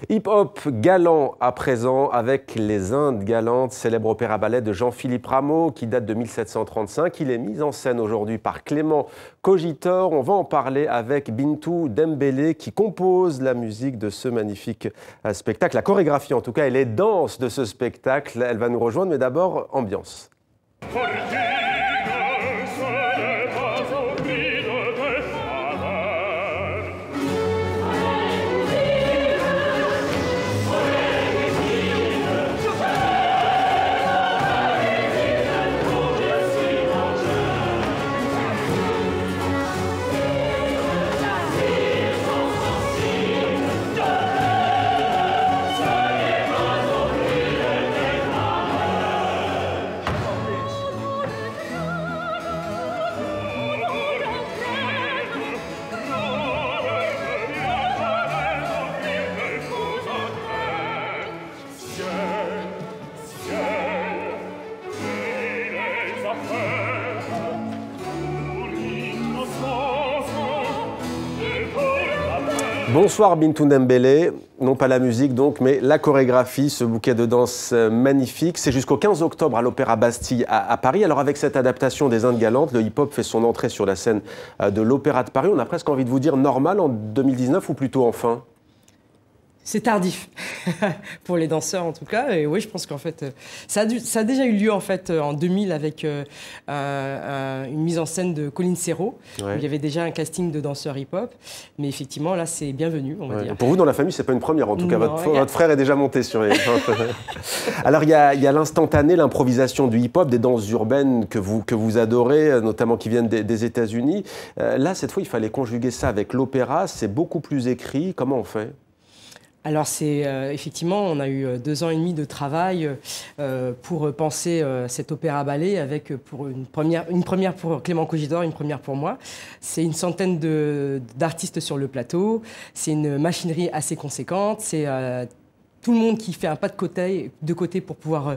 Hip-hop galant à présent avec Les Indes galantes, célèbre opéra-ballet de Jean-Philippe Rameau qui date de 1735. Il est mis en scène aujourd'hui par Clément Cogitor. On va en parler avec Bintou Dembélé qui compose la musique de ce magnifique spectacle. La chorégraphie en tout cas et les danses de ce spectacle, elle va nous rejoindre, mais d'abord ambiance. Bonsoir Bintou Dembélé, non pas la musique donc, mais la chorégraphie, ce bouquet de danse magnifique. C'est jusqu'au 15 octobre à l'Opéra Bastille à Paris. Alors avec cette adaptation des Indes galantes, le hip-hop fait son entrée sur la scène de l'Opéra de Paris. On a presque envie de vous dire normal en 2019 ou plutôt enfin? C'est tardif, pour les danseurs en tout cas. Et oui, je pense qu'en fait, ça a déjà eu lieu en fait en 2000 avec une mise en scène de Colline Serrault. Ouais. Où il y avait déjà un casting de danseurs hip-hop. Mais effectivement, là, c'est bienvenu, on va dire. Pour vous, dans la famille, c'est pas une première en tout cas. Votre frère est déjà monté sur les... Alors, il y a l'instantané, l'improvisation du hip-hop, des danses urbaines que vous adorez, notamment qui viennent des États-Unis. Là, cette fois, il fallait conjuguer ça avec l'opéra. C'est beaucoup plus écrit. Comment on fait ? Alors effectivement, on a eu 2 ans et demi de travail pour penser cet opéra-ballet avec une première pour Clément Cogitor, une première pour moi. C'est une centaine d'artistes sur le plateau, c'est une machinerie assez conséquente, c'est tout le monde qui fait un pas de côté pour pouvoir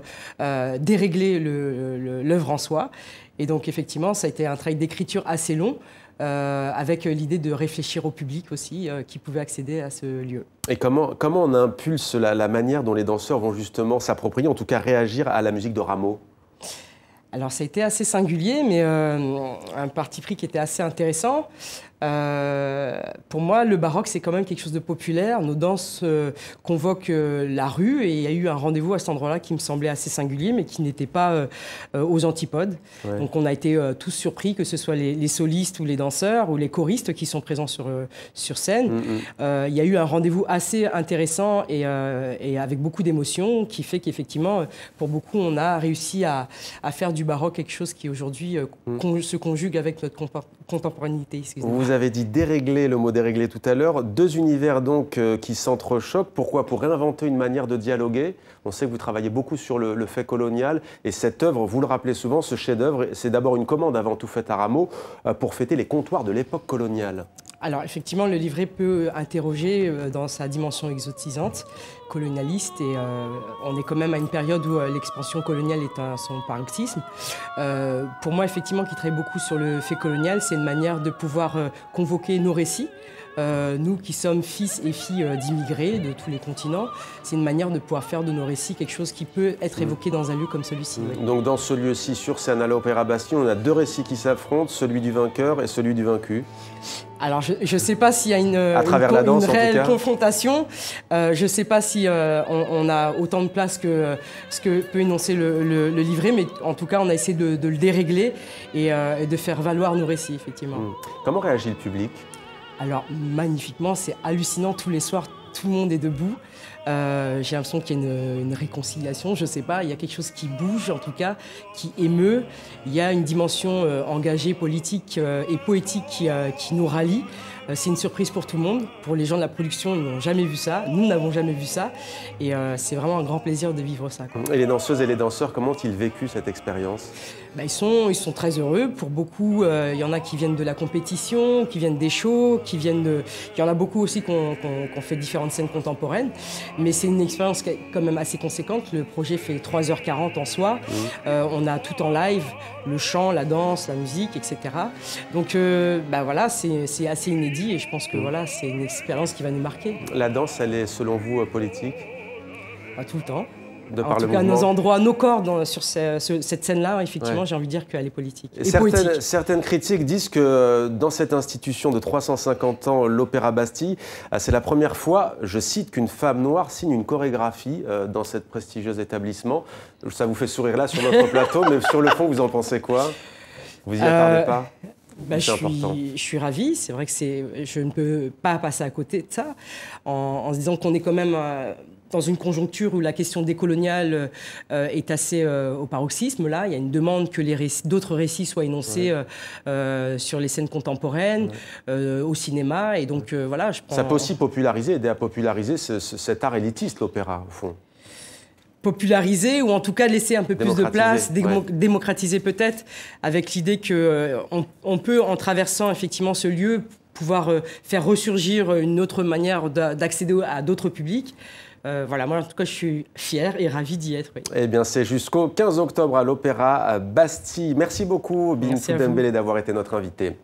dérégler l'œuvre en soi. Et donc effectivement, ça a été un travail d'écriture assez long, avec l'idée de réfléchir au public aussi, qui pouvait accéder à ce lieu. Et comment on impulse la manière dont les danseurs vont justement s'approprier, en tout cas réagir à la musique de Rameau? Alors ça a été assez singulier, mais un parti pris qui était assez intéressant. Pour moi, le baroque, c'est quand même quelque chose de populaire. Nos danses convoquent la rue et il y a eu un rendez-vous à cet endroit-là qui me semblait assez singulier, mais qui n'était pas aux antipodes. Ouais. Donc on a été tous surpris, que ce soit les solistes ou les danseurs ou les choristes qui sont présents sur scène. Il y a eu un rendez-vous assez intéressant et avec beaucoup d'émotions qui fait qu'effectivement, pour beaucoup, on a réussi à faire du baroque quelque chose qui aujourd'hui se conjugue avec notre contemporanéité. Vous avez dit dérégler, le mot dérégler tout à l'heure. 2 univers donc qui s'entrechoquent. Pourquoi? Pour réinventer une manière de dialoguer. On sait que vous travaillez beaucoup sur le fait colonial. Et cette œuvre, vous le rappelez souvent, ce chef-d'œuvre, c'est d'abord une commande avant tout faite à Rameau pour fêter les comptoirs de l'époque coloniale. Alors effectivement, le livret peut interroger dans sa dimension exotisante, colonialiste, et on est quand même à une période où l'expansion coloniale est son paroxysme. Pour moi, effectivement, qui travaille beaucoup sur le fait colonial, c'est une manière de pouvoir convoquer nos récits. Nous qui sommes fils et filles d'immigrés de tous les continents, c'est une manière de pouvoir faire de nos récits quelque chose qui peut être évoqué dans un lieu comme celui-ci. Oui. Donc dans ce lieu-ci, sur scène à l'Opéra Bastille, on a 2 récits qui s'affrontent, celui du vainqueur et celui du vaincu. Alors je ne sais pas s'il y a une réelle confrontation, je ne sais pas si on a autant de place que ce que peut énoncer le livret, mais en tout cas on a essayé de le dérégler et de faire valoir nos récits, effectivement. Comment réagit le public ? Alors magnifiquement, c'est hallucinant, tous les soirs, tout le monde est debout. J'ai l'impression qu'il y a une réconciliation, je ne sais pas, il y a quelque chose qui bouge en tout cas, qui émeut. Il y a une dimension engagée, politique et poétique qui nous rallie. C'est une surprise pour tout le monde. Pour les gens de la production, ils n'ont jamais vu ça. Nous n'avons jamais vu ça. Et c'est vraiment un grand plaisir de vivre ça, quoi. Et les danseuses et les danseurs, comment ont-ils vécu cette expérience? Ils sont très heureux. Pour beaucoup, il y en a qui viennent de la compétition, qui viennent des shows, il y en a beaucoup aussi qui ont fait différentes scènes contemporaines. Mais c'est une expérience quand même assez conséquente. Le projet fait 3h40 en soi. On a tout en live, le chant, la danse, la musique, etc. Donc voilà, c'est assez inédit. comédie et je pense que voilà, c'est une expérience qui va nous marquer. La danse, elle est selon vous politique? Pas tout le temps. De En par tout le cas, mouvement. nos endroits, nos corps sur cette scène-là, effectivement, j'ai envie de dire qu'elle est politique. Et poétique. Certaines critiques disent que dans cette institution de 350 ans, l'Opéra Bastille, c'est la première fois, je cite, qu'une femme noire signe une chorégraphie dans cet prestigieux établissement. Ça vous fait sourire là sur notre plateau, mais sur le fond, vous en pensez quoi? Vous y attardez pas? Je suis ravie. C'est vrai que je ne peux pas passer à côté de ça, en se disant qu'on est quand même dans une conjoncture où la question décoloniale est assez au paroxysme. Là, il y a une demande que d'autres récits soient énoncés sur les scènes contemporaines, au cinéma. Et donc, voilà, Ça peut aussi populariser, aider à populariser cet art élitiste, l'opéra, au fond. Populariser ou en tout cas laisser un peu plus de place, démocratiser peut-être, avec l'idée qu'on peut, en traversant effectivement ce lieu, pouvoir faire ressurgir une autre manière d'accéder à d'autres publics. Voilà, moi en tout cas je suis fière et ravie d'y être. Oui. Eh bien c'est jusqu'au 15 octobre à l'Opéra Bastille. Merci beaucoup Bintou Dembélé d'avoir été notre invité.